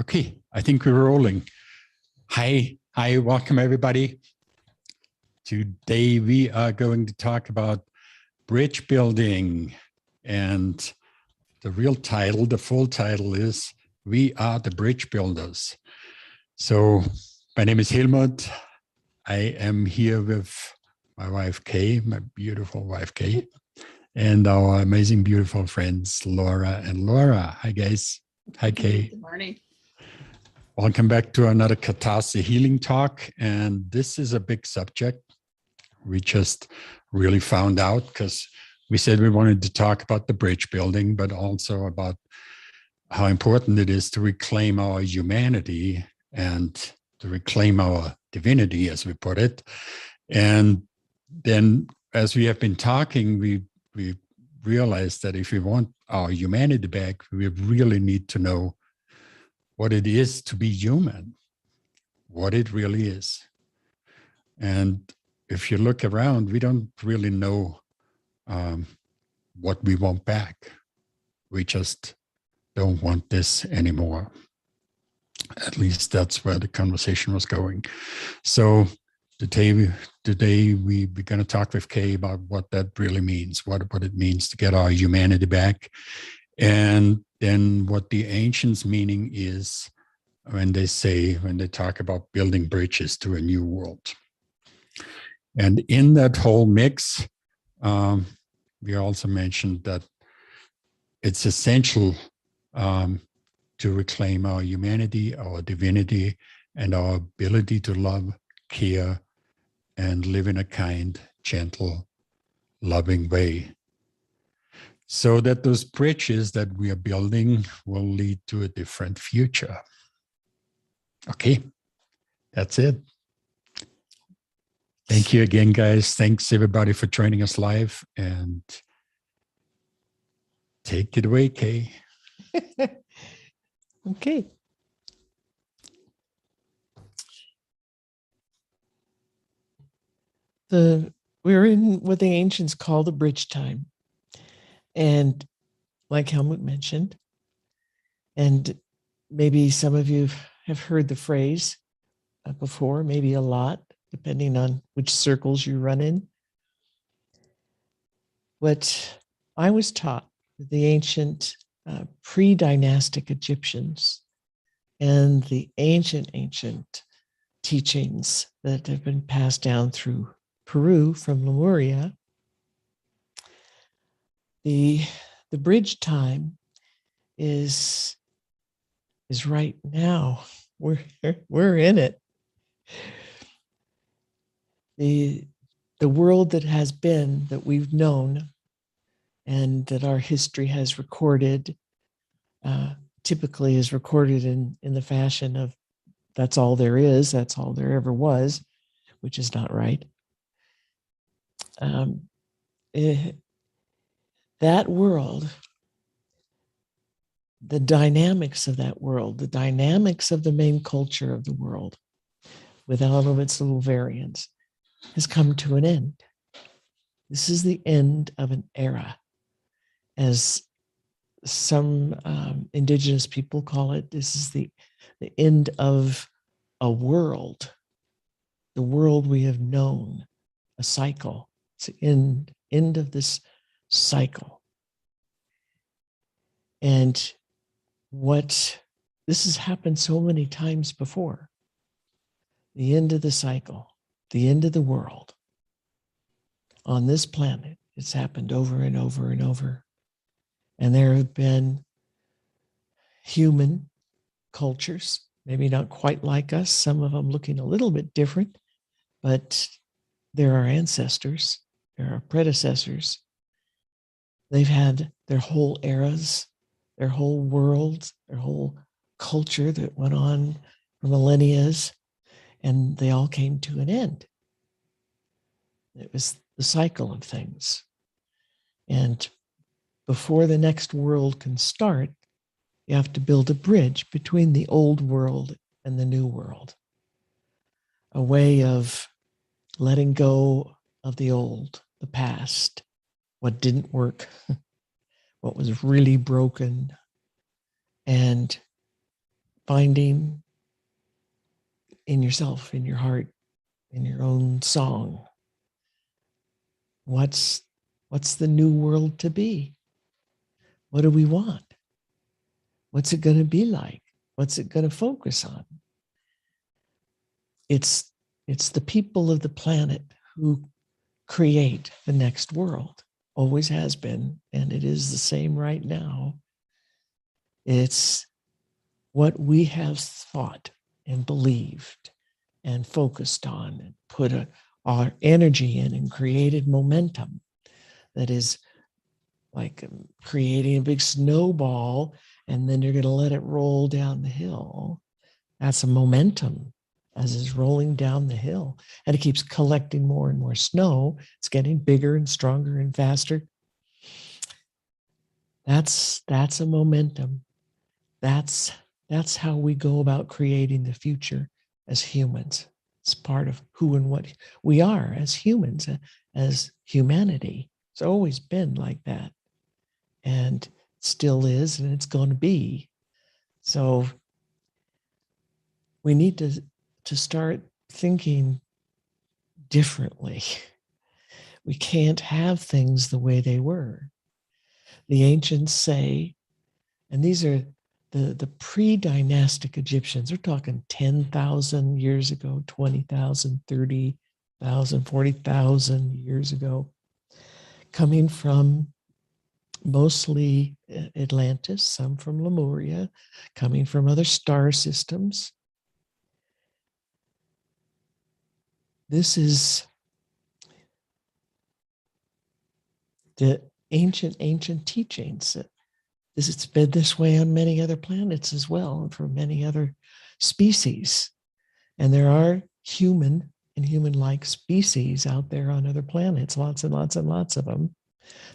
Okay, I think we're rolling. Hi, welcome everybody. Today we are going to talk about bridge building, and the real title, the full title is We Are the Bridge Builders. So my name is Helmut. I am here with my wife Kay, my beautiful wife Kay, and our amazing, beautiful friends Lora and Lora. Hi guys. Hi Kay. Good morning. Welcome back to another Catharsis Healing Talk. And this is a big subject. We just really found out because we said we wanted to talk about the bridge building, but also about how important it is to reclaim our humanity and to reclaim our divinity, as we put it. And then as we have been talking, we realized that if we want our humanity back, we really need to know what it is to be human, what it really is. And if you look around, we don't really know what we want back. We just don't want this anymore. At least that's where the conversation was going. So today we're going to talk with Kay about what that really means, what it means to get our humanity back. And then what the ancients' meaning is when they talk about building bridges to a new world. And in that whole mix, we also mentioned that it's essential to reclaim our humanity, our divinity, and our ability to love, care, and live in a kind, gentle, loving way, so that those bridges that we are building will lead to a different future. Okay, that's it. Thank you again, guys. Thanks, everybody, for joining us live. And take it away, Kay. Okay. We're in what the ancients call the bridge time. And like Helmut mentioned, and maybe some of you have heard the phrase before, maybe a lot, depending on which circles you run in. What I was taught, the ancient pre-dynastic Egyptians and the ancient teachings that have been passed down through Peru from Lemuria, the bridge time is right now. We're in it. The world that has been, that we've known, and that our history has recorded, typically is recorded in the fashion of that's all there is, that's all there ever was, which is not right. That world, the dynamics of that world, the dynamics of the main culture of the world, with all of its little variants, has come to an end. This is the end of an era, as some indigenous people call it. This is the end of a world, the world we have known, a cycle. It's the end of this cycle. And this has happened so many times before. The end of the cycle, the end of the world on this planet. It's happened over and over and over. And there have been human cultures, maybe not quite like us, some of them looking a little bit different, but they're our ancestors, they're our predecessors. They've had their whole eras, their whole worlds, their whole culture that went on for millennia, and they all came to an end. It was the cycle of things. And before the next world can start, you have to build a bridge between the old world and the new world. A way of letting go of the old, the past, what didn't work, what was really broken, and finding in yourself, in your heart, in your own song, what's the new world to be? What do we want? What's it going to be like? What's it going to focus on? It's the people of the planet who create the next world. Always has been, and it is the same right now. It's what we have thought and believed and focused on and put our energy in and created momentum that is like creating a big snowball, and then you're going to let it roll down the hill. That's a momentum as it's rolling down the hill, and it keeps collecting more and more snow. It's getting bigger and stronger and faster. That's a momentum. That's how we go about creating the future as humans. It's part of who and what we are as humans, as humanity. It's always been like that, and still is, and it's going to be. So we need to start thinking differently. We can't have things the way they were. The ancients say, and these are the pre-dynastic Egyptians, they're talking 10,000 years ago, 20,000, 30,000, 40,000 years ago, coming from mostly Atlantis, some from Lemuria, coming from other star systems. This is the ancient teachings. It's been this way on many other planets as well, and for many other species. And there are human and human-like species out there on other planets, lots and lots and lots of them.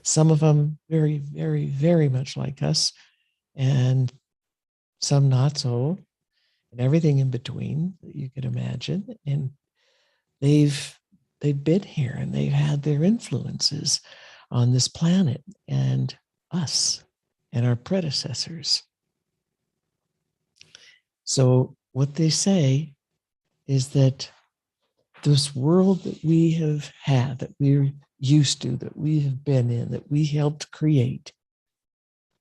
Some of them very, very, very much like us, and some not so, and everything in between that you could imagine. And they've been here, and they've had their influences on this planet and us and our predecessors. So what they say is that this world that we have had, that we're used to, that we have been in, that we helped create,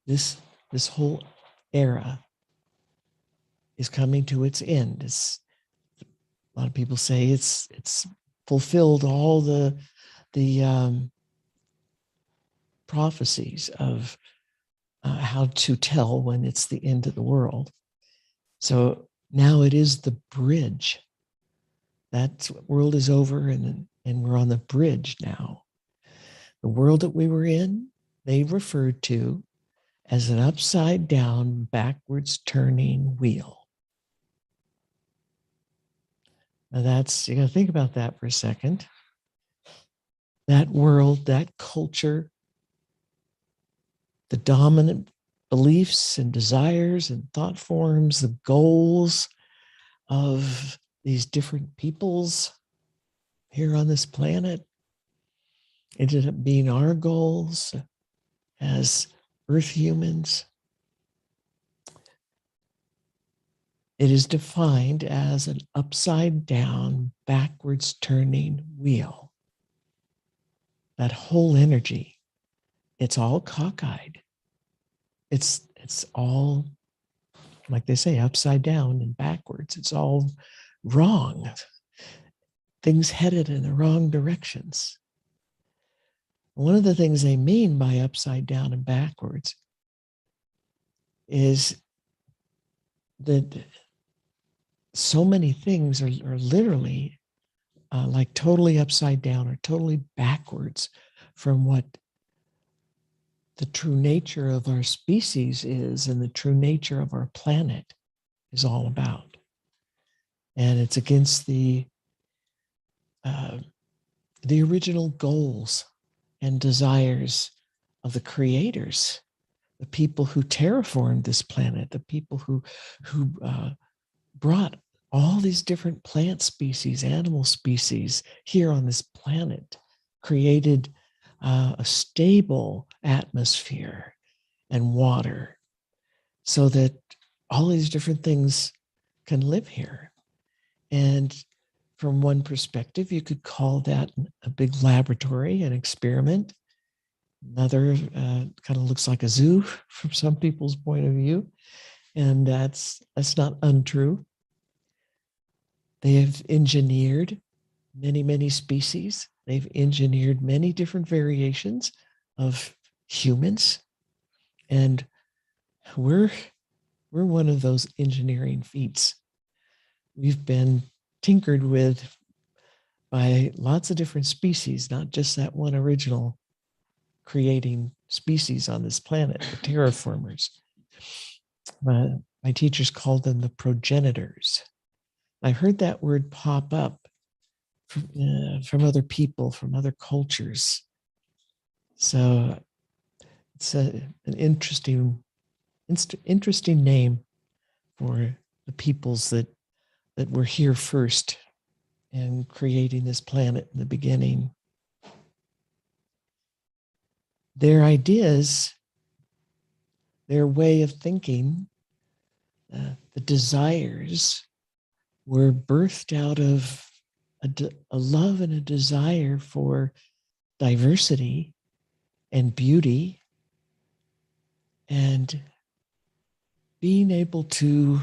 this whole era is coming to its end. A lot of people say it's fulfilled all the prophecies of how to tell when it's the end of the world. So now it is the bridge. That world is over, and we're on the bridge now. The world that we were in, they referred to as an upside down, backwards turning wheel. Now you got to think about that for a second. That world, that culture, the dominant beliefs and desires and thought forms, the goals of these different peoples here on this planet ended up being our goals as Earth humans. It is defined as an upside down, backwards turning wheel. That whole energy, it's all cockeyed. It's all, like they say, upside down and backwards. It's all wrong. Things headed in the wrong directions. One of the things they mean by upside down and backwards is that so many things are literally like totally upside down or totally backwards from what the true nature of our species is and the true nature of our planet is all about. And it's against the original goals and desires of the creators, the people who terraformed this planet, the people who brought all these different plant species, animal species here on this planet, created a stable atmosphere and water so that all these different things can live here. And from one perspective, you could call that a big laboratory, an experiment. Another kind of looks like a zoo from some people's point of view. And that's not untrue. They have engineered many, many species. They've engineered many different variations of humans. And we're one of those engineering feats. We've been tinkered with by lots of different species, not just that one original creating species on this planet, the terraformers. My teachers called them the progenitors. I heard that word pop up from other people, from other cultures. So it's an interesting name for the peoples that were here first and creating this planet in the beginning. Their ideas, their way of thinking, the desires were birthed out of a love and a desire for diversity and beauty and being able to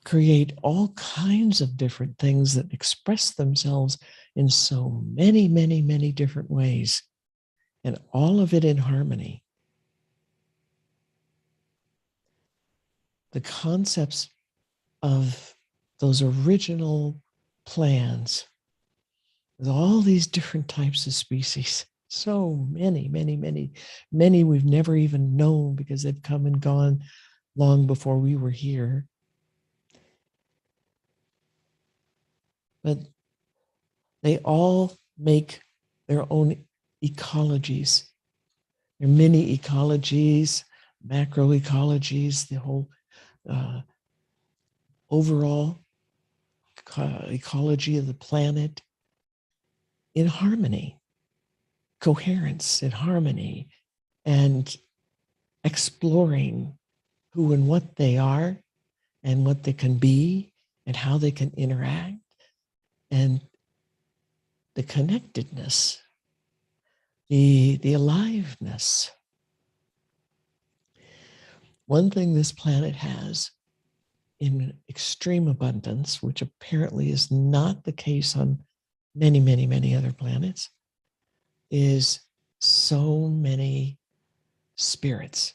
create all kinds of different things that express themselves in so many, many, many different ways, and all of it in harmony. The concepts of those original plans with all these different types of species, so many, many, many, many we've never even known because they've come and gone long before we were here. But they all make their own ecologies. There are many ecologies, macroecologies, the whole overall ecology of the planet in harmony, coherence in harmony, and exploring who and what they are and what they can be and how they can interact and the connectedness, the aliveness. One thing this planet has in extreme abundance, which apparently is not the case on many, many, many other planets, is so many spirits,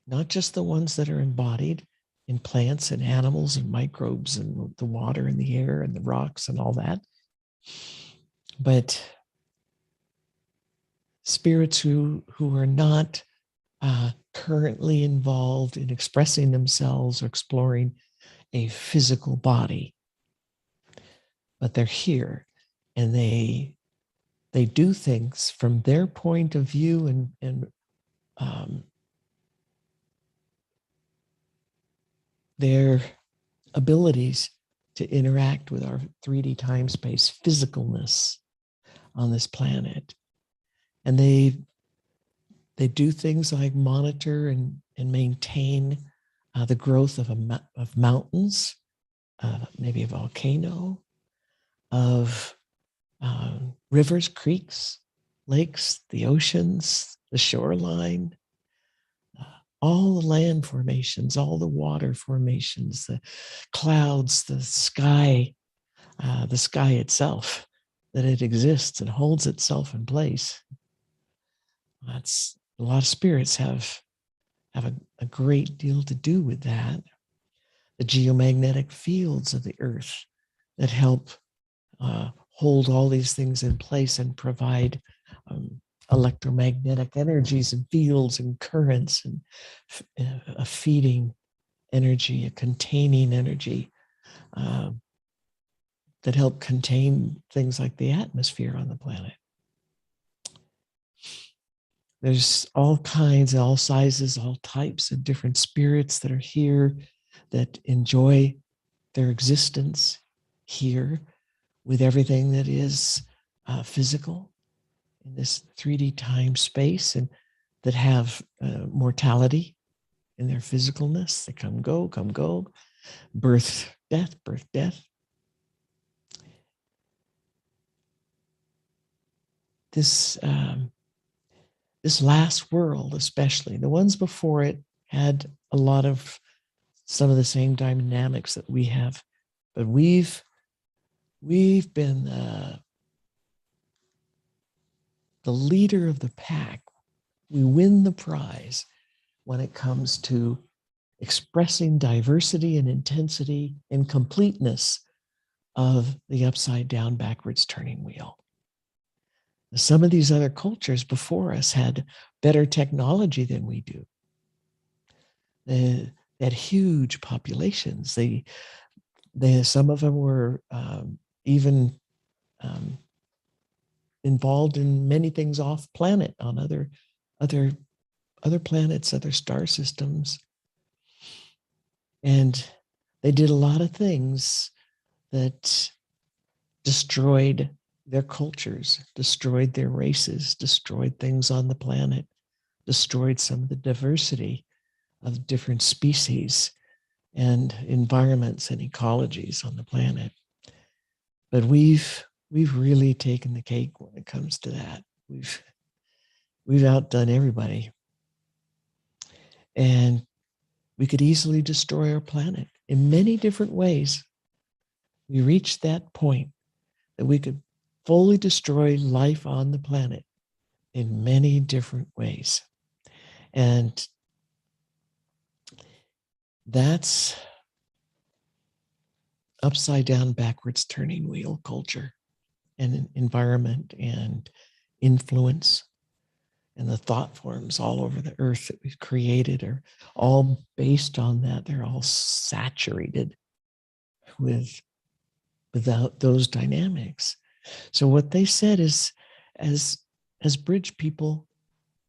not just the ones that are embodied in plants and animals and microbes and the water and the air and the rocks and all that, but spirits who are not currently involved in expressing themselves or exploring a physical body, but they're here and they do things from their point of view and their abilities to interact with our 3D time space physicalness on this planet. And they do things like monitor and maintain the growth of mountains, maybe a volcano, of rivers, creeks, lakes, the oceans, the shoreline, all the land formations, all the water formations, the clouds, the sky itself, that it exists and holds itself in place. That's a lot of spirits have a great deal to do with that. The geomagnetic fields of the earth that help hold all these things in place and provide electromagnetic energies and fields and currents and a feeding energy, a containing energy that help contain things like the atmosphere on the planet. There's all kinds, all sizes, all types of different spirits that are here that enjoy their existence here with everything that is physical in this 3D time space, and that have mortality in their physicalness. They come, go, birth, death, birth, death. This last world, especially, the ones before it had a lot of some of the same dynamics that we have, but we've been the leader of the pack. We win the prize when it comes to expressing diversity and intensity and completeness of the upside down backwards turning wheel. Some of these other cultures before us had better technology than we do. They had huge populations. Some of them were even involved in many things off planet on other planets, other star systems. And they did a lot of things that destroyed their cultures, destroyed their races, destroyed things on the planet, destroyed some of the diversity of different species and environments and ecologies on the planet. But we've really taken the cake when it comes to that. We've outdone everybody. And we could easily destroy our planet in many different ways. We reached that point that we could fully destroy life on the planet in many different ways. And that's upside down, backwards turning wheel culture and environment and influence. And the thought forms all over the earth that we've created are all based on that. They're all saturated without those dynamics. So what they said is, as bridge people,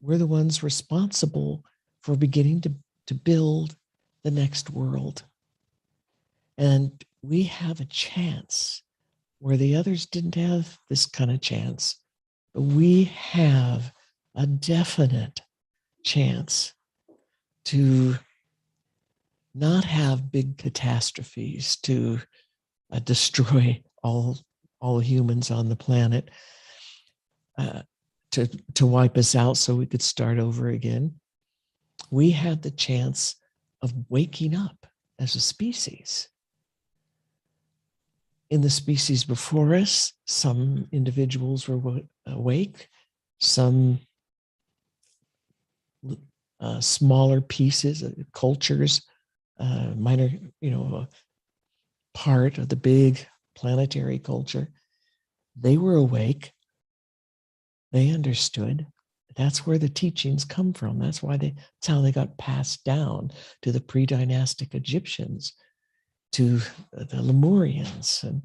we're the ones responsible for beginning to build the next world. And we have a chance where the others didn't have this kind of chance. But we have a definite chance to not have big catastrophes to destroy all humans on the planet, to wipe us out so we could start over again. We had the chance of waking up as a species. In the species before us, some individuals were awake, some smaller pieces, cultures, minor, part of the big planetary culture. They were awake. They understood. That's where the teachings come from. That's how they got passed down to the pre-dynastic Egyptians, to the Lemurians, and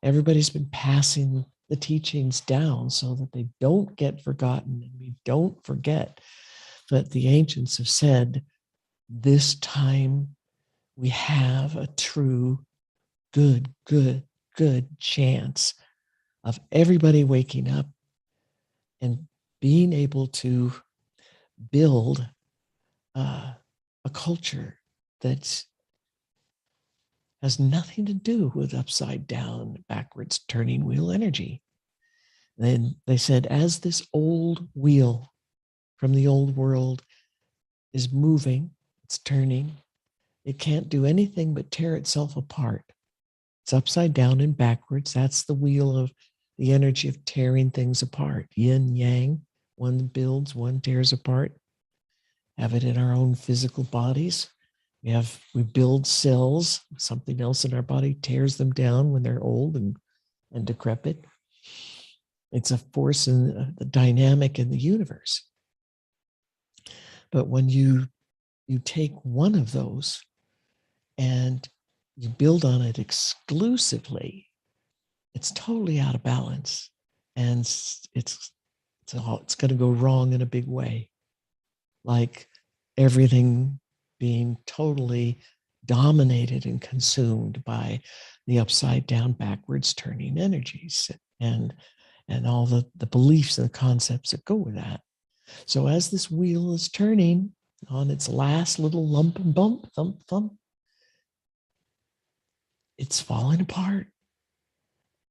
everybody's been passing the teachings down so that they don't get forgotten and we don't forget. But the ancients have said, this time we have a true good chance of everybody waking up and being able to build a culture that has nothing to do with upside down, backwards turning wheel energy. Then they said, as this old wheel from the old world is moving, it's turning, it can't do anything but tear itself apart. It's upside down and backwards. That's the wheel of the energy of tearing things apart. Yin, yang, one builds, one tears apart. Have it in our own physical bodies. We build cells, something else in our body tears them down when they're old and decrepit. It's a force in the dynamic in the universe. But when you take one of those and you build on it exclusively, it's totally out of balance, and it's going to go wrong in a big way, like everything being totally dominated and consumed by the upside down, backwards turning energies and all the beliefs and the concepts that go with that. So as this wheel is turning, on its last little lump and bump, thump, thump, it's falling apart.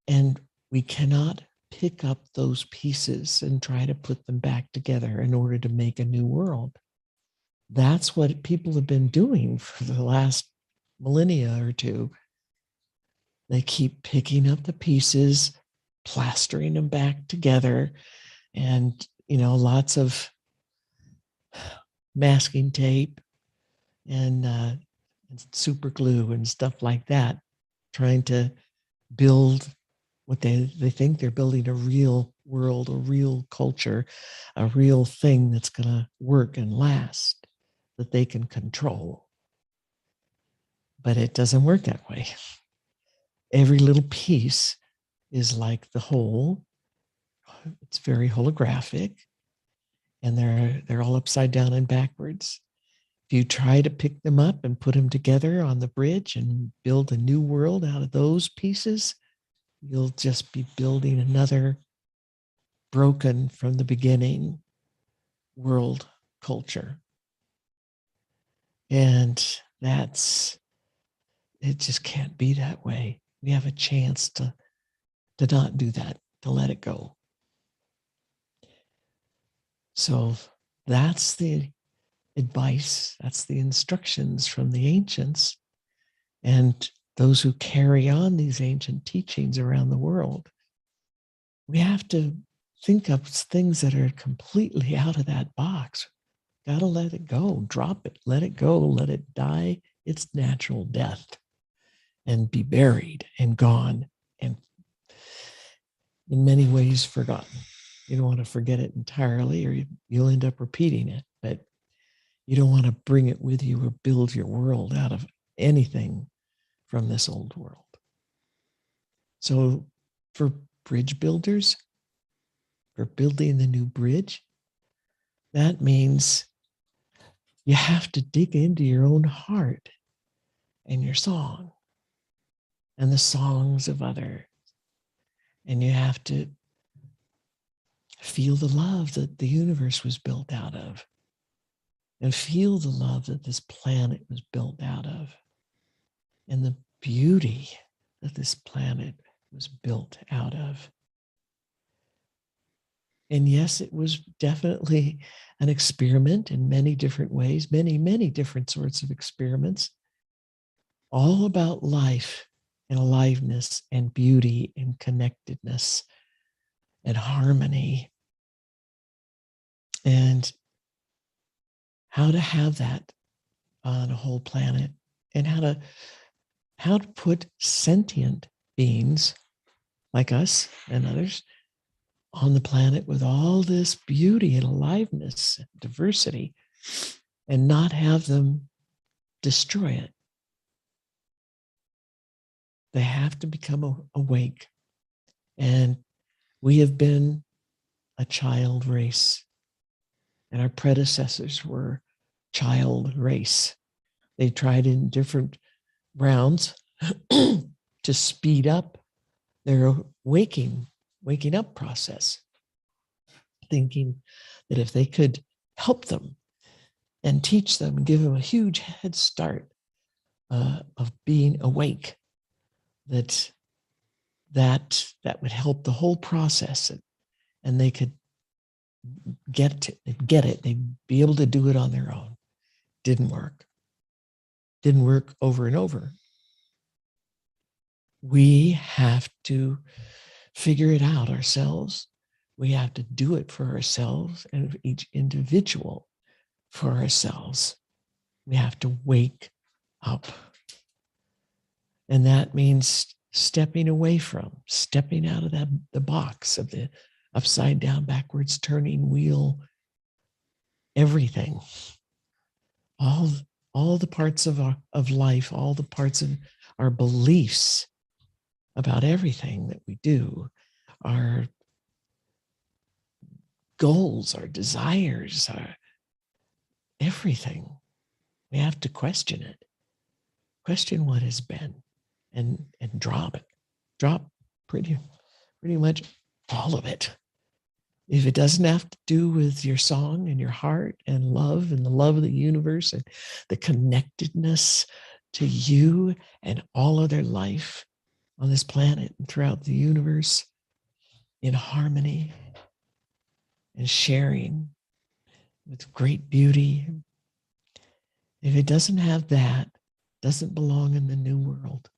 And we cannot pick up those pieces and try to put them back together in order to make a new world. That's what people have been doing for the last millennia or two. They keep picking up the pieces, plastering them back together, and, lots of masking tape and super glue and stuff like that, trying to build what they think they're building, a real world, a real culture, a real thing that's going to work and last, that they can control. But it doesn't work that way. Every little piece is like the whole. It's very holographic, and they're all upside down and backwards. If you try to pick them up and put them together on the bridge and build a new world out of those pieces, you'll just be building another broken from the beginning world culture. And it just can't be that way. We have a chance to not do that, to let it go. So that's the advice, that's the instructions from the ancients and those who carry on these ancient teachings around the world. We have to think of things that are completely out of that box. Got to let it go, drop it, let it go, let it die its natural death and be buried and gone and in many ways forgotten. You don't want to forget it entirely or you'll end up repeating it, but you don't want to bring it with you or build your world out of anything from this old world. So for bridge builders, for building the new bridge, that means you have to dig into your own heart and your song and the songs of others. And you have to feel the love that the universe was built out of and feel the love that this planet was built out of and the beauty that this planet was built out of. And yes, it was definitely an experiment in many different ways, many, many different sorts of experiments, all about life and aliveness and beauty and connectedness and harmony and how to have that on a whole planet and how to put sentient beings like us and others on the planet with all this beauty and aliveness and diversity and not have them destroy it. They have to become awake. And we have been a child race, and our predecessors were child race. They tried in different rounds to speed up their waking up process, thinking that if they could help them and teach them and give them a huge head start of being awake, that would help the whole process, and they could get it. They'd be able to do it on their own. Didn't work over and over. We have to figure it out ourselves. We have to do it for ourselves and each individual for ourselves. We have to wake up. And that means stepping out of the box of the upside down, backwards turning wheel, everything. All the parts of life, all the parts of our beliefs about everything that we do, our goals, our desires, our everything. We have to question it. Question what has been and drop it. Drop pretty much all of it. If it doesn't have to do with your song and your heart and the love of the universe and the connectedness to you and all other life on this planet and throughout the universe in harmony and sharing with great beauty, if it doesn't have that, doesn't belong in the new world,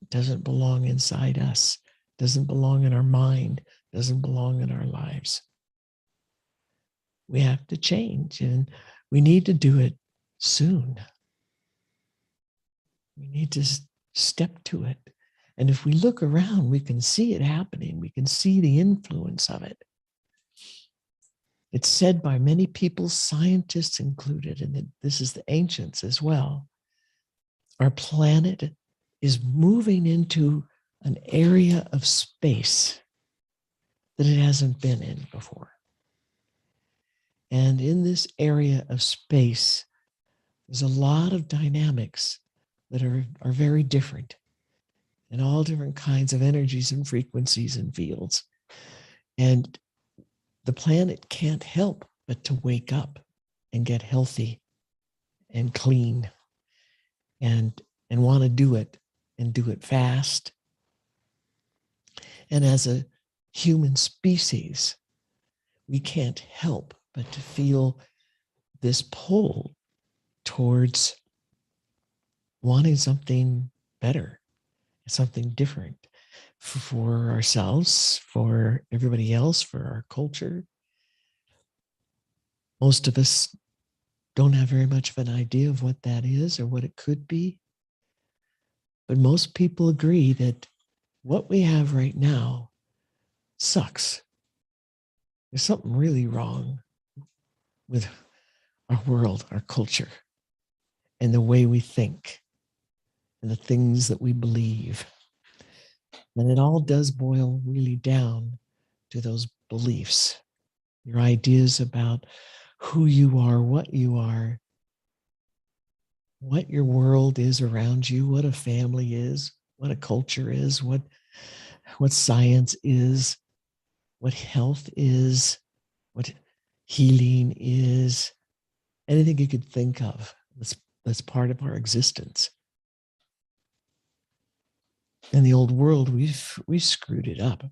it doesn't belong inside us, doesn't belong in our mind, doesn't belong in our lives. We have to change, and we need to do it soon. We need to step to it. And if we look around, we can see it happening. We can see the influence of it. It's said by many people, scientists included, and this is the ancients as well. Our planet is moving into an area of space that it hasn't been in before. And in this area of space, there's a lot of dynamics that are very different, and all different kinds of energies and frequencies and fields. And the planet can't help but to wake up and get healthy and clean and want to do it and do it fast. And as a human species, we can't help but to feel this pull towards wanting something better, something different for ourselves, for everybody else, for our culture. Most of us don't have very much of an idea of what that is or what it could be. But most people agree that what we have right now sucks. There's something really wrong with our world, our culture, and the way we think and the things that we believe. And it all does boil really down to those beliefs, your ideas about who you are, what your world is around you, what a family is, what a culture is, what science is, what health is, what healing is, anything you could think of that's part of our existence. In the old world, we've screwed it up.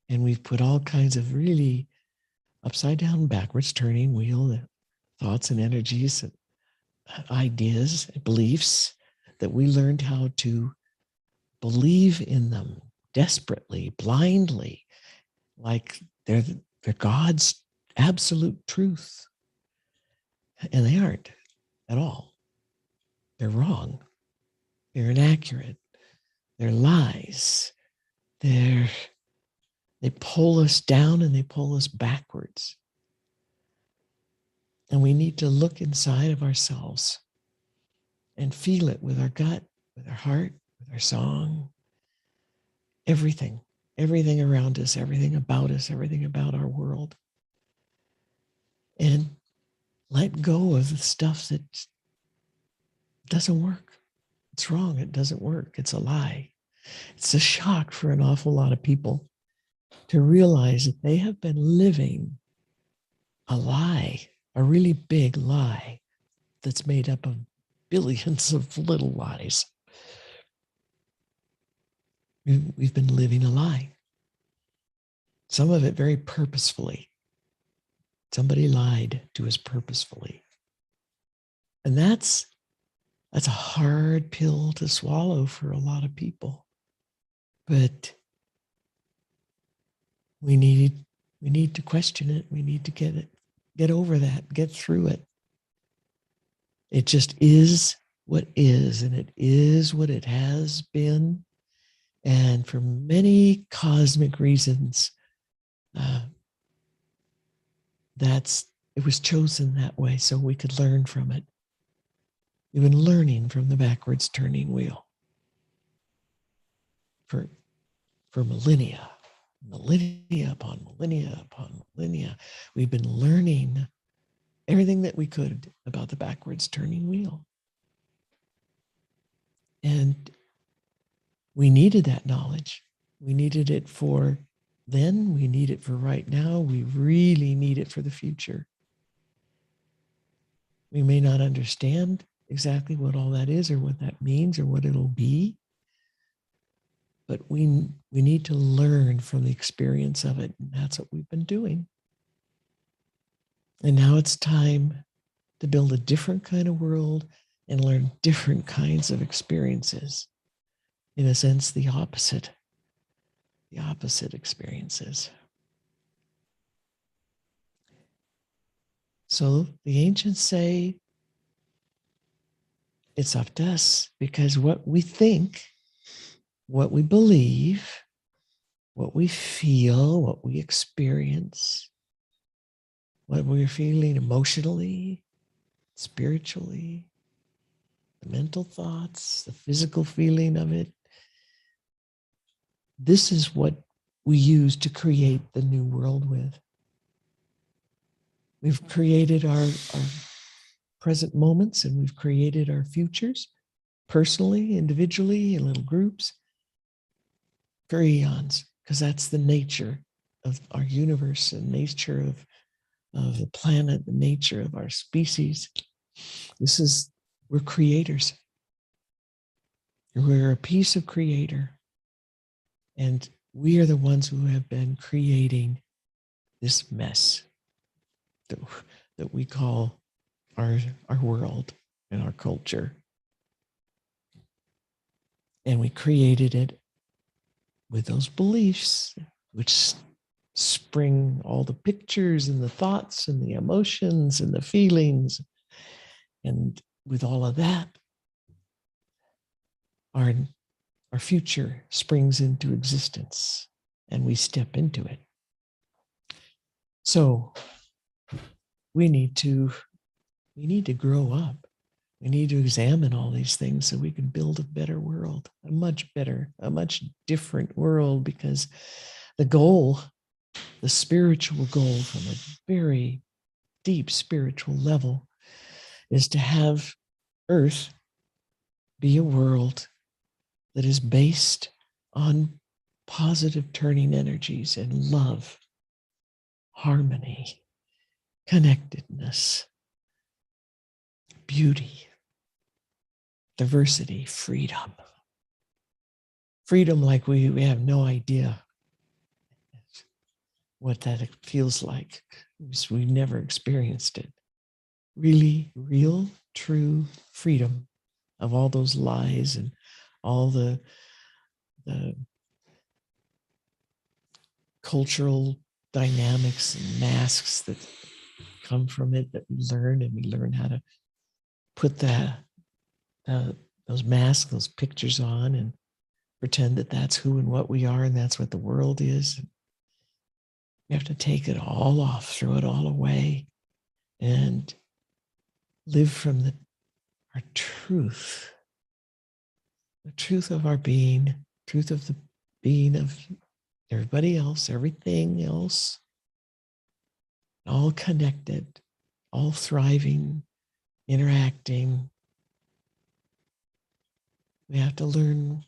And we've put all kinds of really upside down, backwards turning wheel thoughts and energies and ideas and beliefs that we learned how to believe in them desperately, blindly, like they're God's absolute truth. And they aren't at all. They're wrong. They're inaccurate. They're lies. They pull us down and they pull us backwards. And we need to look inside of ourselves and feel it with our gut, with our heart, with our song, everything around us, everything about us, everything about our world. And let go of the stuff that doesn't work. It's wrong. It doesn't work. It's a lie. It's a shock for an awful lot of people to realize that they have been living a lie, a really big lie that's made up of billions of little lies. We've been living a lie. Some of it very purposefully. Somebody lied to us purposefully. And that's a hard pill to swallow for a lot of people. But we need to question it. We need to get over that, get through it. It just is what is, and it is what it has been. And for many cosmic reasons, it was chosen that way so we could learn from it. We've been learning from the backwards turning wheel for millennia upon millennia upon millennia. We've been learning everything that we could about the backwards turning wheel. And we needed that knowledge. We needed it for then, we need it for right now. We really need it for the future. We may not understand exactly what all that is or what that means or what it'll be, but we need to learn from the experience of it. And that's what we've been doing. And now it's time to build a different kind of world and learn different kinds of experiences. In a sense, the opposite experiences. So the ancients say it's up to us, because what we think, what we believe, what we feel, what we experience, what we're feeling emotionally, spiritually, the mental thoughts, the physical feeling of it, this is what we use to create the new world with. We've created our present moments, and we've created our futures, personally, individually, in little groups, for eons, because that's the nature of our universe and nature of the planet, the nature of our species. We're creators. We're a piece of creator. And we are the ones who have been creating this mess that we call our world and our culture. And we created it with those beliefs, which spring all the pictures and the thoughts and the emotions and the feelings. And with all of that, our future springs into existence, and we step into it. So we need to grow up. We need to examine all these things so we can build a better world, a much better, a much different world, because the goal, the spiritual goal from a very deep spiritual level, is to have Earth be a world that is based on positive turning energies and love, harmony, connectedness, beauty, diversity, freedom. Freedom like we have no idea what that feels like. We've never experienced it. Really, real, true freedom of all those lies and all the cultural dynamics and masks that come from it, that we learn, and we learn how to put those masks, those pictures on, and pretend that that's who and what we are, and that's what the world is. We have to take it all off, throw it all away, and live from our truth, the truth of our being, truth of the being of everybody else, everything else, all connected, all thriving, interacting. We have to learn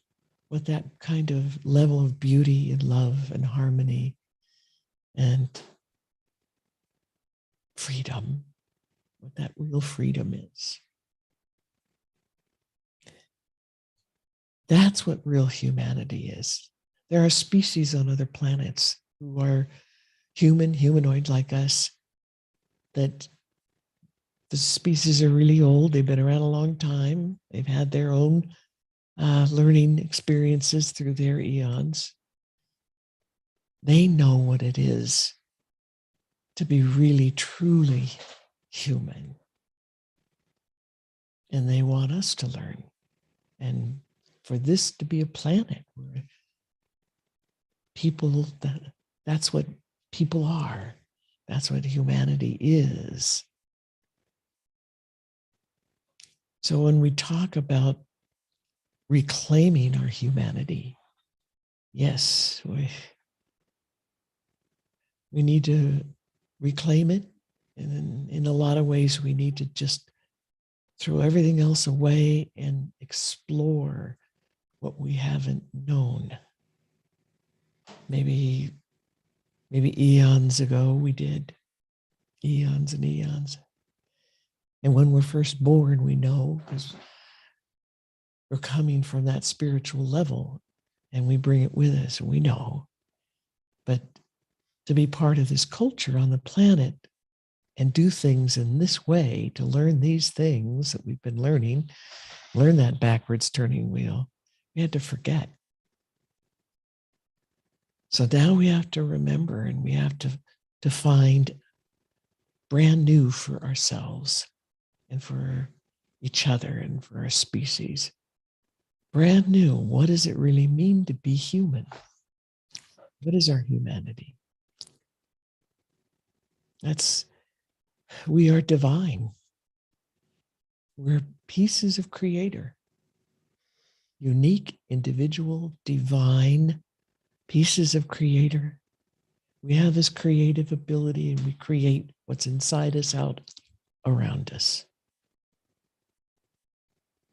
what that kind of level of beauty and love and harmony and freedom, what that real freedom is. That's what real humanity is. There are species on other planets who are humanoid like us, that the species are really old. They've been around a long time. They've had their own learning experiences through their eons. They know what it is to be really, truly human. And they want us to learn. And for this to be a planet where people, that's what people are. That's what humanity is. So when we talk about reclaiming our humanity, yes, we need to reclaim it. And in a lot of ways, we need to just throw everything else away and explore what we haven't known. Maybe Maybe eons ago we did. Eons and eons. And when we're first born, we know because we're coming from that spiritual level and we bring it with us and we know. But to be part of this culture on the planet and do things in this way, to learn these things that we've been learning, learn that backwards turning wheel, we had to forget. So now we have to remember and we have to find brand new for ourselves and for each other and for our species. Brand new. What does it really mean to be human? What is our humanity? We are divine. We're pieces of Creator. Unique, individual, divine pieces of Creator. We have this creative ability and we create what's inside us out around us.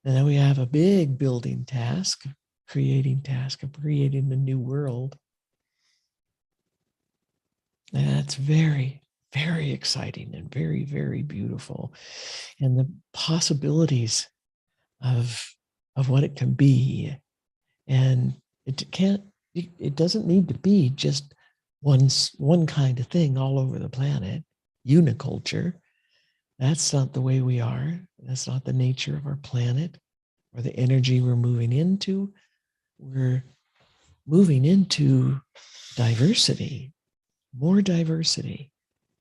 And then we have a big building task, creating the new world. And that's very, very exciting and very, very beautiful. And the possibilities of what it can be. And it doesn't need to be just one kind of thing all over the planet, uniculture. That's not the way we are. That's not the nature of our planet or the energy we're moving into. We're moving into diversity,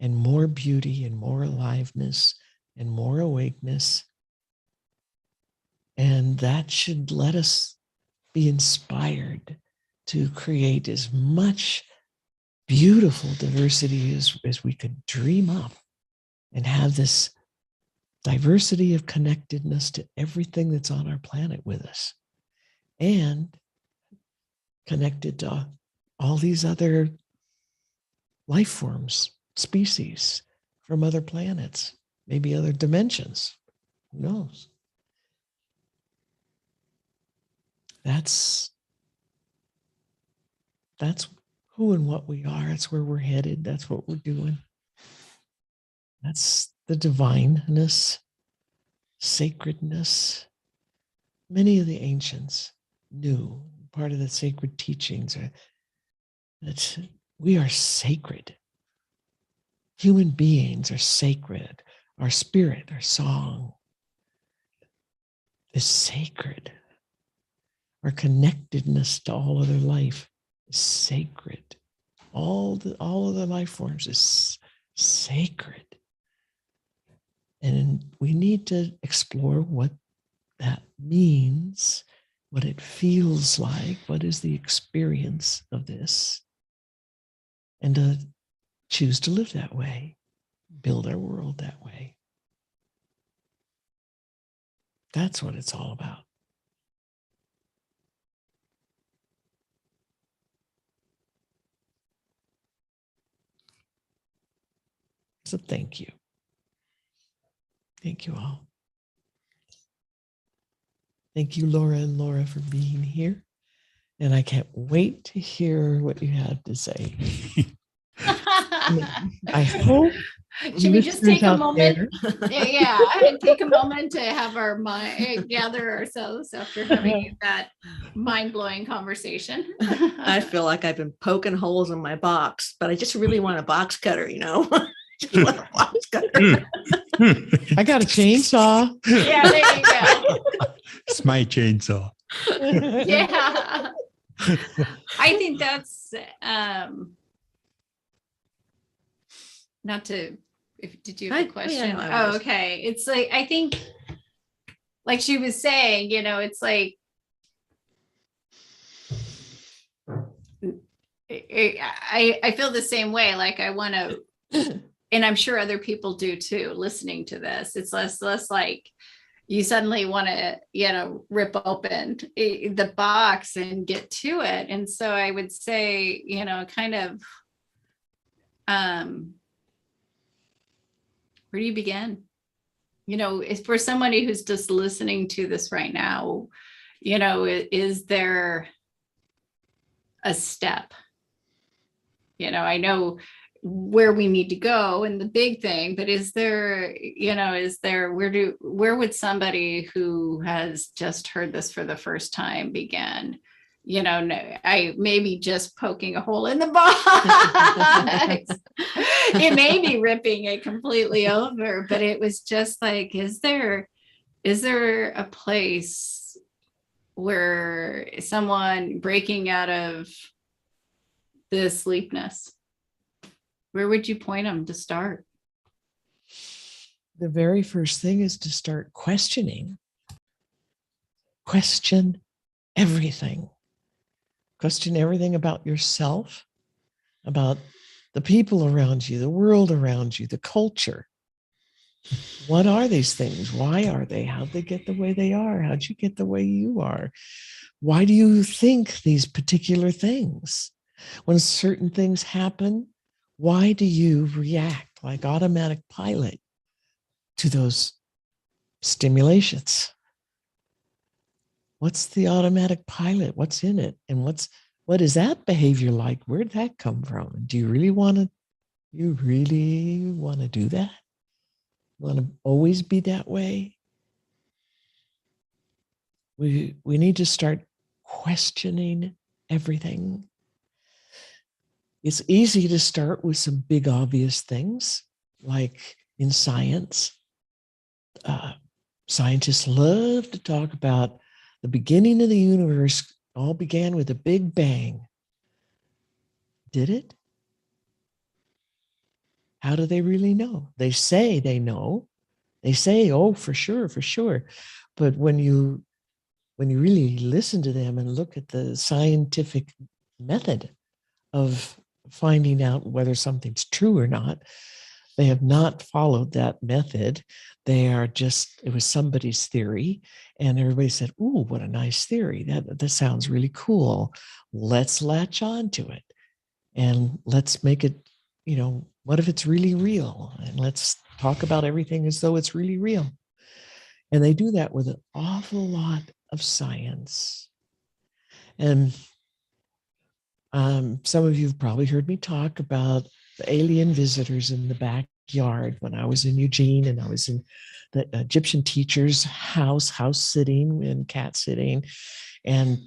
and more beauty and more aliveness and more awakeness. And that should let us be inspired to create as much beautiful diversity as we could dream up and have this diversity of connectedness to everything that's on our planet with us and connected to all these other life forms, species from other planets, maybe other dimensions. Who knows? That's who and what we are. That's where we're headed. That's what we're doing. That's the divineness, sacredness. Many of the ancients knew, part of the sacred teachings are that we are sacred. Human beings are sacred. Our spirit, our song is sacred. Our connectedness to all other life is sacred. All of the life forms is sacred. And we need to explore what that means, what it feels like, what is the experience of this, and to choose to live that way, build our world that way. That's what it's all about. So thank you. Thank you all. Thank you, Lora and Lora, for being here. And I can't wait to hear what you have to say. I hope. Should we just take a moment? Yeah, take a moment to have our mind gather ourselves after having that mind-blowing conversation. I feel like I've been poking holes in my box, but I just really want a box cutter, you know. Just want a box cutter. I got a chainsaw. Yeah, there you go. It's my chainsaw. Yeah. I think that's not to did you have a question? Yeah, okay. It's like, I think, like she was saying, you know, it's like I feel the same way. Like I want to, and I'm sure other people do too, listening to this. It's less like you suddenly want to, you know, rip open the box and get to it. And so I would say, you know, kind of, where do you begin? You know, if for somebody who's just listening to this right now, you know, is there a step I know where we need to go and the big thing, but is there, where would somebody who has just heard this for the first time begin? I maybe just poking a hole in the box. It may be ripping it completely over, but it was just like, is there a place where someone breaking out of this sleepness, where would you point them to start? The very first thing is to start questioning. Question everything. Question everything about yourself, about the people around you, the world around you, the culture. What are these things? Why are they? How'd they get the way they are? How'd you get the way you are? Why do you think these particular things? When certain things happen, why do you react like automatic pilot to those stimulations? What's the automatic pilot? What's in it? And what is that behavior like? Where did that come from? Do you really want to do that? Want to always be that way? We need to start questioning everything. It's easy to start with some big obvious things, like in science. Scientists love to talk about the beginning of the universe. All began with a big bang. Did it? How do they really know? They say they know. They say, oh, for sure. But when you really listen to them and look at the scientific method of finding out whether something's true or not, they have not followed that method. It was somebody's theory, and everybody said, ooh, what a nice theory. That sounds really cool. Let's latch on to it and let's make it, what if it's really real? And let's talk about everything as though it's really real. And they do that with an awful lot of science. And some of you have probably heard me talk about the alien visitors in the backyard when I was in Eugene, and I was in the Egyptian teacher's house sitting and cat sitting, and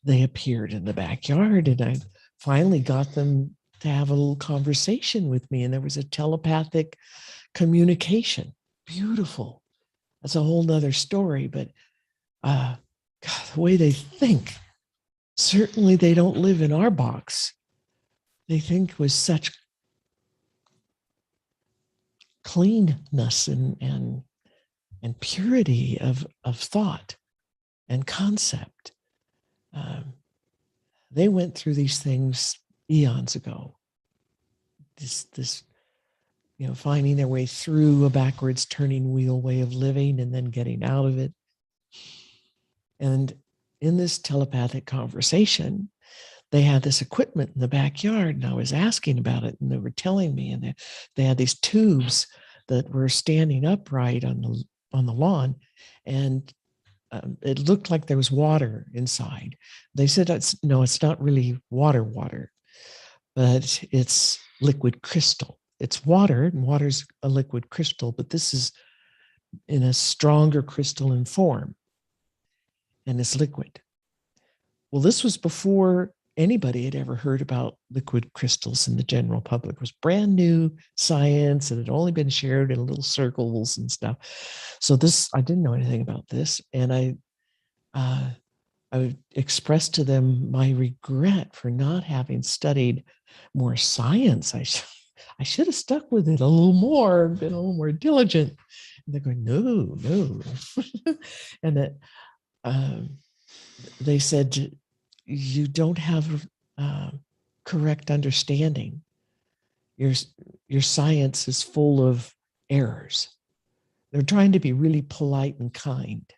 they appeared in the backyard, and I finally got them to have a little conversation with me, and there was a telepathic communication. Beautiful. That's a whole nother story, but God, the way they think, certainly they don't live in our box. They think with such cleanness and purity of thought and concept. They went through these things eons ago. This finding their way through a backwards turning wheel way of living and then getting out of it. And in this telepathic conversation, they had this equipment in the backyard, and I was asking about it, and they were telling me, and they had these tubes that were standing upright on the lawn, and it looked like there was water inside. They said, it's not really water, but it's liquid crystal. It's water, and water's a liquid crystal, but this is in a stronger crystalline form, and it's liquid. Well, this was before anybody had ever heard about liquid crystals in the general public. It was brand new science, and it had only been shared in little circles and stuff. So I didn't know anything about this, and I expressed to them my regret for not having studied more science. I should have stuck with it a little more, been a little more diligent. And they're going, no. And that they said, you don't have correct understanding. Your science is full of errors. They're trying to be really polite and kind.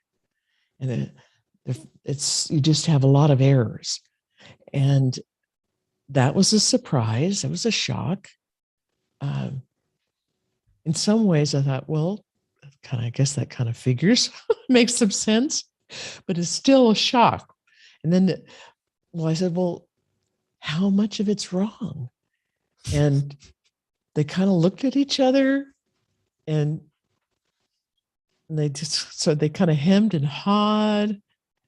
And you just have a lot of errors. And that was a surprise. It was a shock. In some ways, I thought, well, I guess that kind of figures, makes some sense, but it's still a shock. And then, I said, well, how much of it's wrong? And they kind of looked at each other, and they kind of hemmed and hawed,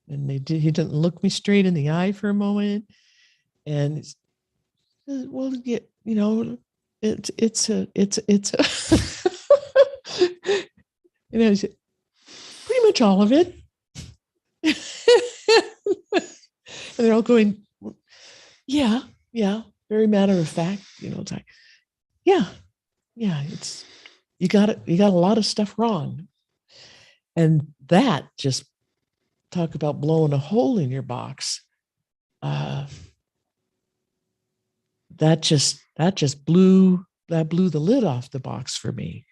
and he didn't look me straight in the eye for a moment. And well, yeah, it's a pretty much all of it. And they're all going, yeah, very matter of fact, it's like, yeah, it's, you got a lot of stuff wrong. And that just, talk about blowing a hole in your box. That just blew the lid off the box for me,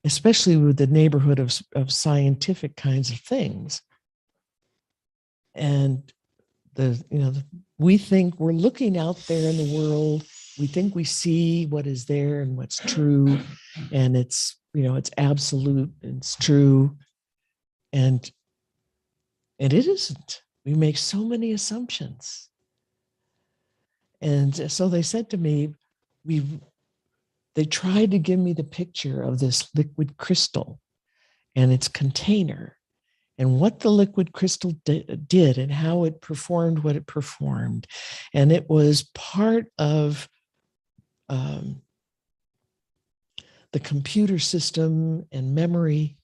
especially with the neighborhood of scientific kinds of things. And we think we're looking out there in the world. We think we see what is there and what's true, and it's absolute, and it's true, and it isn't. We make so many assumptions. And so they said to me, they tried to give me the picture of this liquid crystal and its container, and what the liquid crystal did and how it performed what it performed. And it was part of the computer system and memory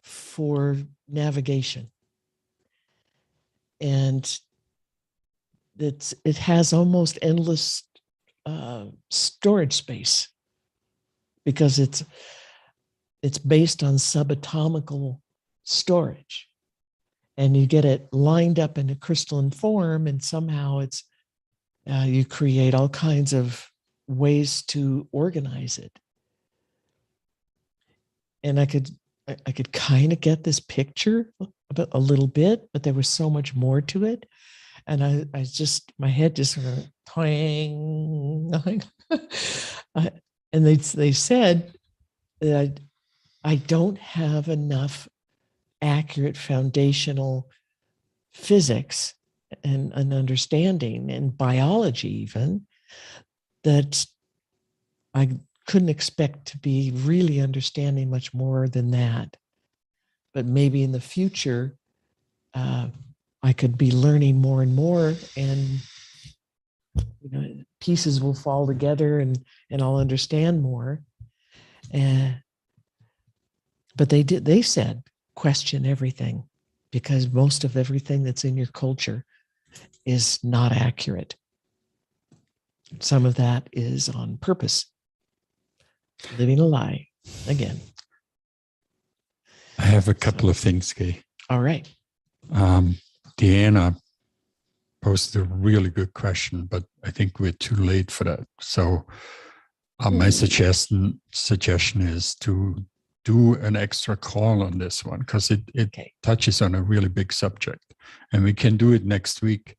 for navigation. And it has almost endless storage space, because it's based on subatomical storage, and you get it lined up in a crystalline form, and somehow it's you create all kinds of ways to organize it. And I could kind of get this picture a little bit, but there was so much more to it. And I just, my head just sort of twang. And they said that I don't have enough accurate foundational physics and understanding, and biology even, that I couldn't expect to be really understanding much more than that. But maybe in the future, I could be learning more and more, and pieces will fall together, and I'll understand more. But they said, question everything, because most of everything that's in your culture is not accurate. Some of that is on purpose. Living a lie again. I have a couple of things, Kay. All right. Deanna posted a really good question, but I think we're too late for that. So my suggestion is to do an extra call on this one, because it Okay. touches on a really big subject, and we can do it next week.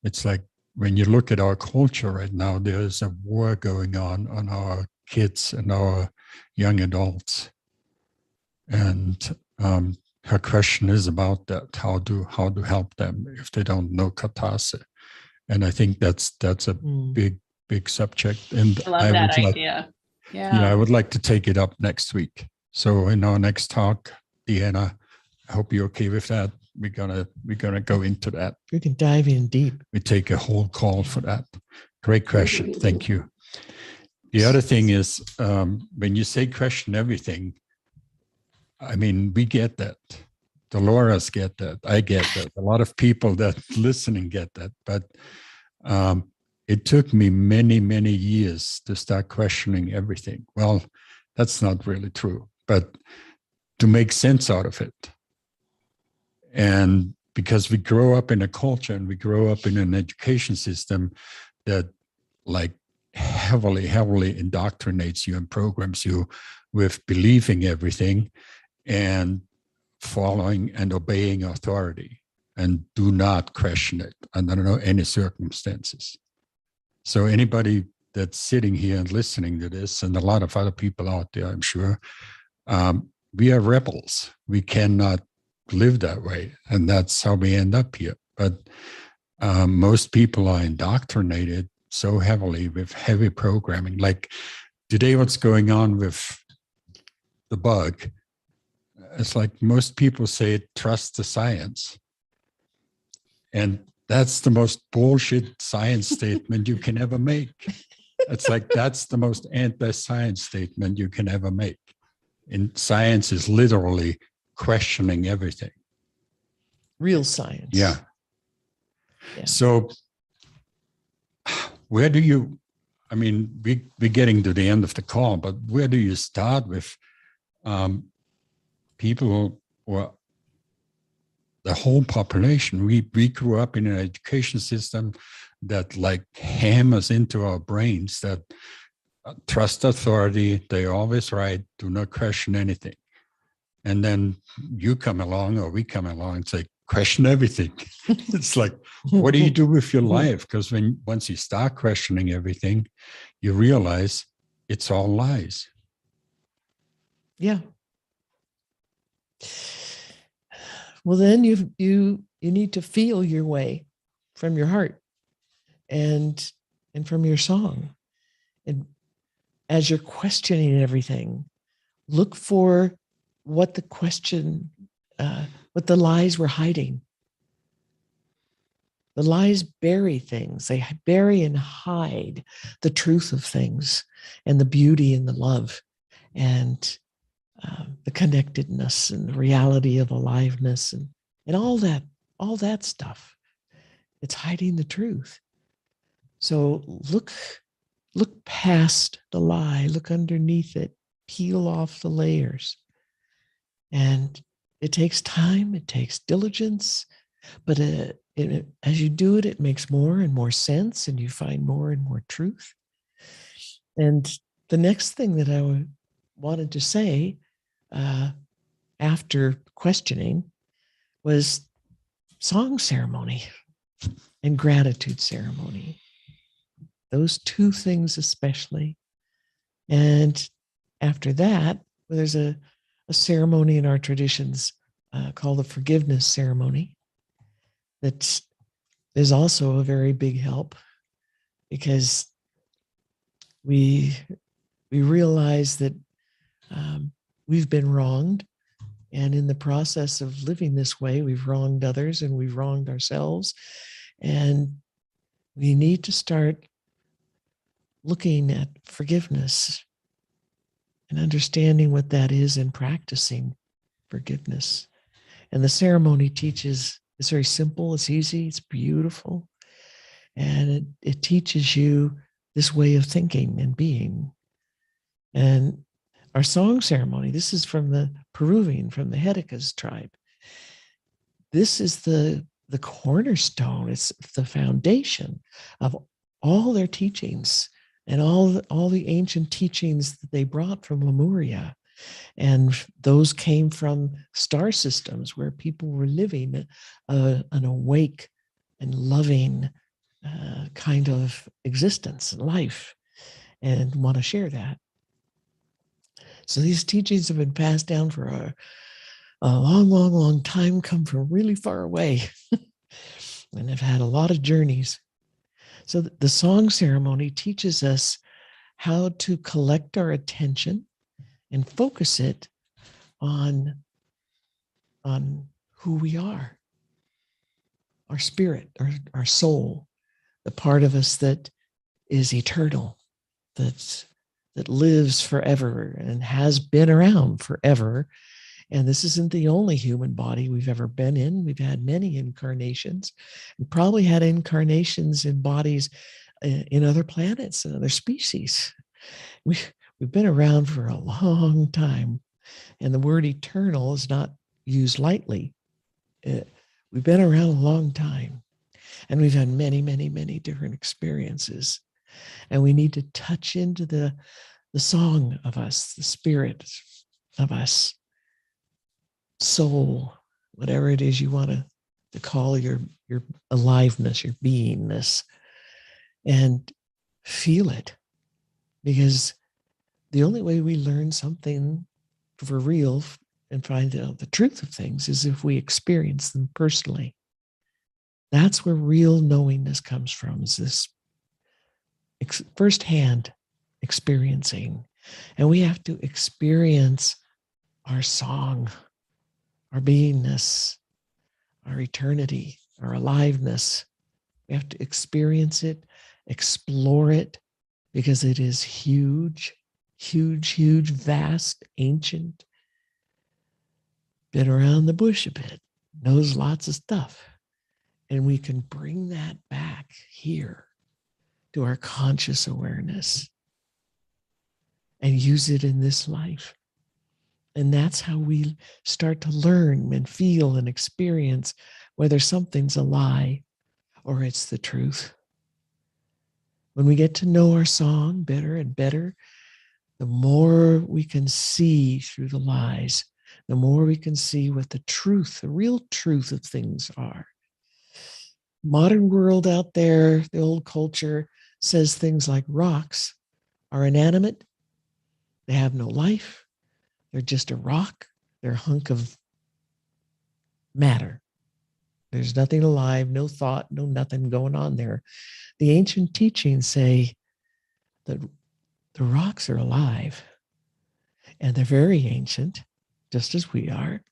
It's like, when you look at our culture right now, there's a war going on our kids and our young adults. And her question is about that, how to help them if they don't know katase. And I think that's a big subject. And I love that idea. Yeah, I would like to take it up next week. So in our next talk, Deanna, I hope you're okay with that. We're gonna go into that. We can dive in deep. We take a whole call for that. Great question. Thank you. The other thing is, when you say question everything, I mean, we get that. The Loras get that. I get that. A lot of people that listening get that. But it took me many, many years to start questioning everything. Well, that's not really true, but to make sense out of it. And because we grow up in a culture and we grow up in an education system that like heavily indoctrinates you and programs you with believing everything and following and obeying authority, and do not question it under any circumstances. So anybody that's sitting here and listening to this, and a lot of other people out there, I'm sure, we are rebels. We cannot live that way, and that's how we end up here. But most people are indoctrinated so heavily with heavy programming. Like today, what's going on with the bug? It's like most people say, trust the science. And that's the most bullshit science statement you can ever make. It's like, that's the most anti-science statement you can ever make. And science is literally questioning everything. Real science. Yeah. Yeah. So where do you, I mean, we're getting to the end of the call, but where do you start with people or the whole population? We grew up in an education system that like hammers into our brains that trust authority, they're always right, do not question anything. And then you come along or we come along and say, question everything. It's like, what do you do with your life? Because once you start questioning everything, you realize it's all lies. Yeah. Well, then you need to feel your way from your heart and from your song. And as you're questioning everything, look for what the question, what the lies were hiding. The lies bury things. They bury and hide the truth of things and the beauty and the love and the connectedness and the reality of aliveness and all that stuff. It's hiding the truth. So look past the lie, look underneath it, peel off the layers. And it takes time, it takes diligence, but as you do it, it makes more and more sense and you find more and more truth. And the next thing that I wanted to say after questioning was song ceremony and gratitude ceremony. Those two things especially. And after that, well, there's a ceremony in our traditions called the forgiveness ceremony that is also a very big help because we realize that we've been wronged, and in the process of living this way, we've wronged others and we've wronged ourselves, and we need to start looking at forgiveness and understanding what that is and practicing forgiveness. And the ceremony teaches, it's very simple, it's easy, it's beautiful, and it teaches you this way of thinking and being. And our song ceremony, this is from the Peruvian, from the Hedicas tribe. This is the cornerstone, it's the foundation of all their teachings and all the ancient teachings that they brought from Lemuria. And those came from star systems where people were living an awake and loving kind of existence and life and want to share that. So these teachings have been passed down for a long, long, long time, come from really far away and have had a lot of journeys. So the song ceremony teaches us how to collect our attention and focus it on who we are, our spirit, our soul, the part of us that is eternal, that lives forever and has been around forever. And this isn't the only human body we've ever been in. We've had many incarnations and probably had incarnations in bodies in other planets and other species. We've been around for a long time, and the word eternal is not used lightly. We've been around a long time, and we've had many, many, many different experiences. And we need to touch into the song of us, the spirit of us, soul, whatever it is you want to call your aliveness, your beingness, and feel it. Because the only way we learn something for real and find out the truth of things is if we experience them personally. That's where real knowingness comes from, is this firsthand experiencing. And we have to experience our song, our beingness, our eternity, our aliveness. We have to experience it, explore it, because it is huge, huge, huge, vast, ancient, been around the bush a bit, knows lots of stuff. And we can bring that back here to our conscious awareness and use it in this life. And that's how we start to learn and feel and experience whether something's a lie or it's the truth. When we get to know our song better and better, the more we can see through the lies, the more we can see what the truth, the real truth of things are. Modern world out there, the old culture says things like rocks are inanimate, they have no life, they're just a rock, they're a hunk of matter. There's nothing alive, no thought, no nothing going on there. The ancient teachings say that the rocks are alive and they're very ancient, just as we are.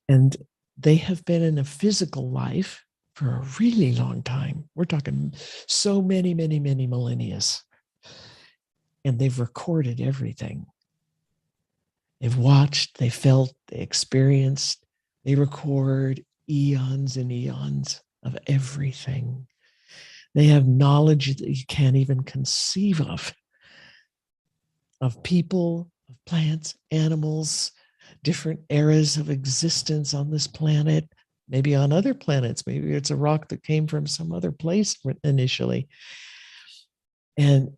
And they have been in a physical life for a really long time. We're talking so many, many, many millennia. And they've recorded everything. They've watched, they felt, they experienced, they record eons and eons of everything. They have knowledge that you can't even conceive of people, of plants, animals, different eras of existence on this planet, maybe on other planets. Maybe it's a rock that came from some other place initially. And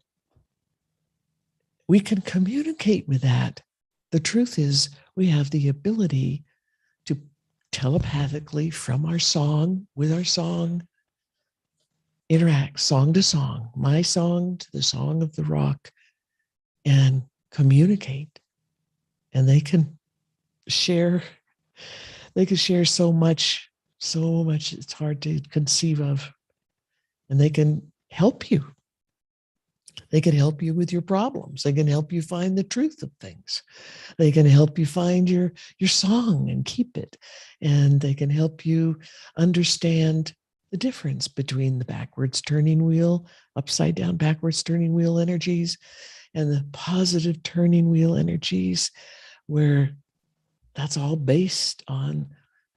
we can communicate with that. The truth is, we have the ability to telepathically, from our song, with our song, interact song to song, my song to the song of the rock, and communicate. And they can share so much it's hard to conceive of. And they can help you. They can help you with your problems. They can help you find the truth of things. They can help you find your song and keep it. And they can help you understand the difference between the backwards turning wheel, upside down backwards turning wheel energies, and the positive turning wheel energies, where that's all based on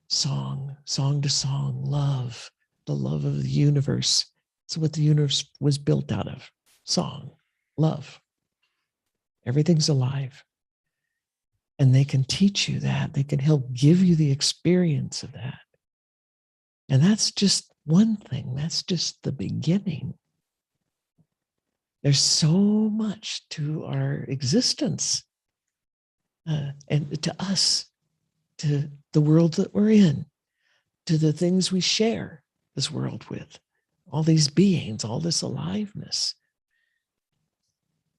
song to song, love, the love of the universe. It's what the universe was built out of. Song, love. Everything's alive. And they can teach you that. They can help give you the experience of that. And that's just one thing. That's just the beginning. There's so much to our existence and to us, to the world that we're in, to the things we share this world with, all these beings, all this aliveness.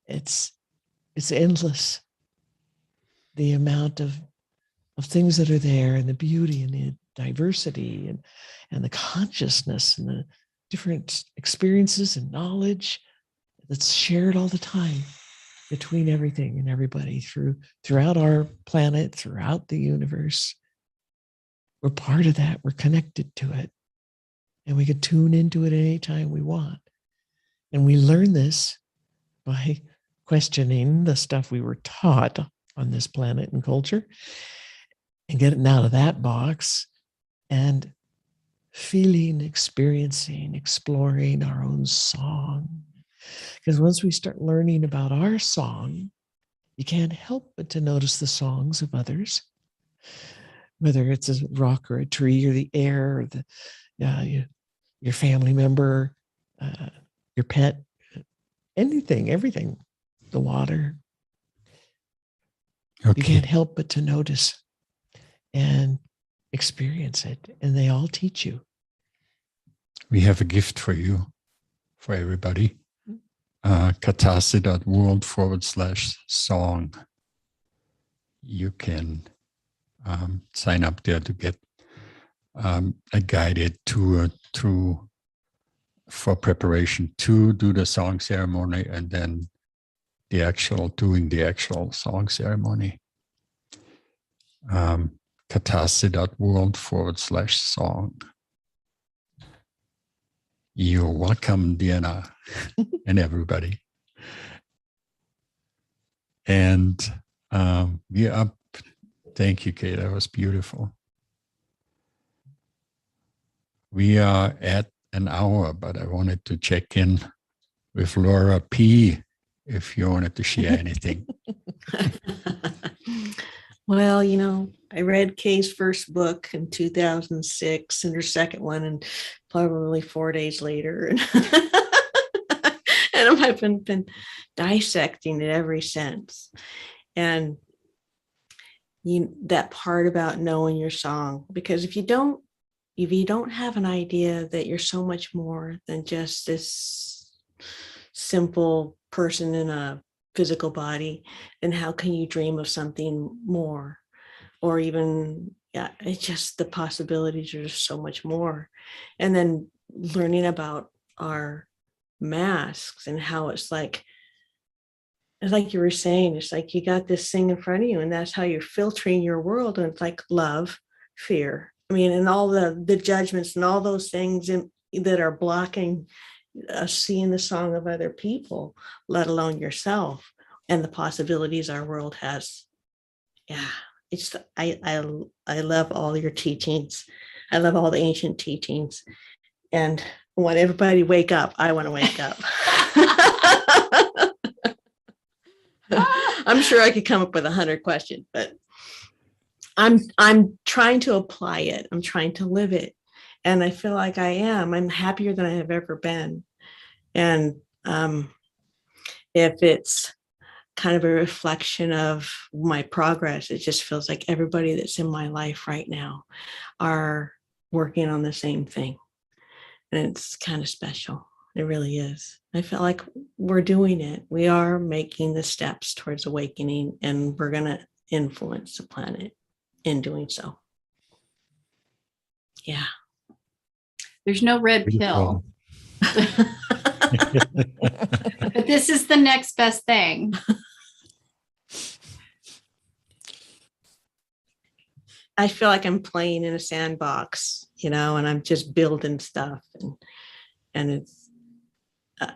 It's endless, the amount of things that are there, and the beauty and the diversity and the consciousness and the different experiences and knowledge that's shared all the time between everything and everybody throughout our planet, throughout the universe. We're part of that. We're connected to it. And we can tune into it anytime we want. And we learn this by questioning the stuff we were taught on this planet and culture, and getting out of that box and feeling, experiencing, exploring our own song. Because once we start learning about our song, you can't help but to notice the songs of others, whether it's a rock or a tree or the air or your family member, your pet, anything, everything, the water. Okay. You can't help but to notice and experience it. And they all teach you. We have a gift for you, for everybody. Katase.world/song. You can sign up there to get a guided tour through for preparation to do the song ceremony and then doing the actual song ceremony. Katase.world/song. You're welcome, Diana, and everybody. And thank you, Kay. That was beautiful. We are at an hour, but I wanted to check in with Lora P. if you wanted to share anything. Well, I read Kay's first book in 2006 and her second one, and probably 4 days later. And I've been dissecting it ever since. And that part about knowing your song, because if you don't have an idea that you're so much more than just this simple person in a physical body, then how can you dream of something more? Or even, it's just the possibilities are just so much more. And then learning about our masks and how it's like you were saying, it's like you got this thing in front of you and that's how you're filtering your world. And it's like love, fear. I mean, and all the judgments and all those things that are blocking us seeing the song of other people, let alone yourself, and the possibilities our world has. Yeah, I love all your teachings. I love all the ancient teachings. And when everybody wake up, I want to wake up. I'm sure I could come up with 100 questions, but I'm trying to apply it. I'm trying to live it. And I feel like I am. I'm happier than I have ever been. And if it's kind of a reflection of my progress, it just feels like everybody that's in my life right now are working on the same thing. And it's kind of special. It really is. I feel like we're doing it. We are making the steps towards awakening, and we're going to influence the planet in doing so. Yeah. There's no red pill. But this is the next best thing. I feel like I'm playing in a sandbox, and I'm just building stuff, and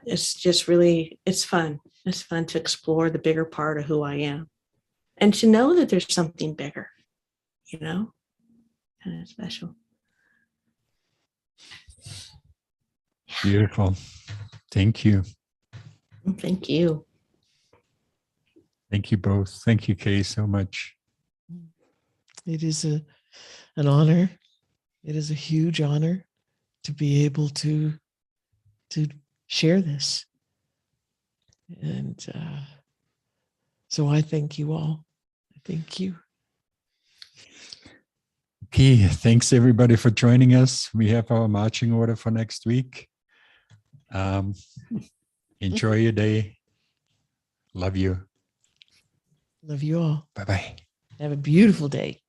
it's just really, it's fun. It's fun to explore the bigger part of who I am, and to know that there's something bigger, kind of special. Beautiful. Thank you. Thank you. Thank you both. Thank you, Kay, so much. It is an honor. It is a huge honor to be able to share this. And so I thank you all. I thank you. Okay, thanks everybody for joining us. We have our marching order for next week. Enjoy your day. Love you. Love you all. Bye-bye. Have a beautiful day.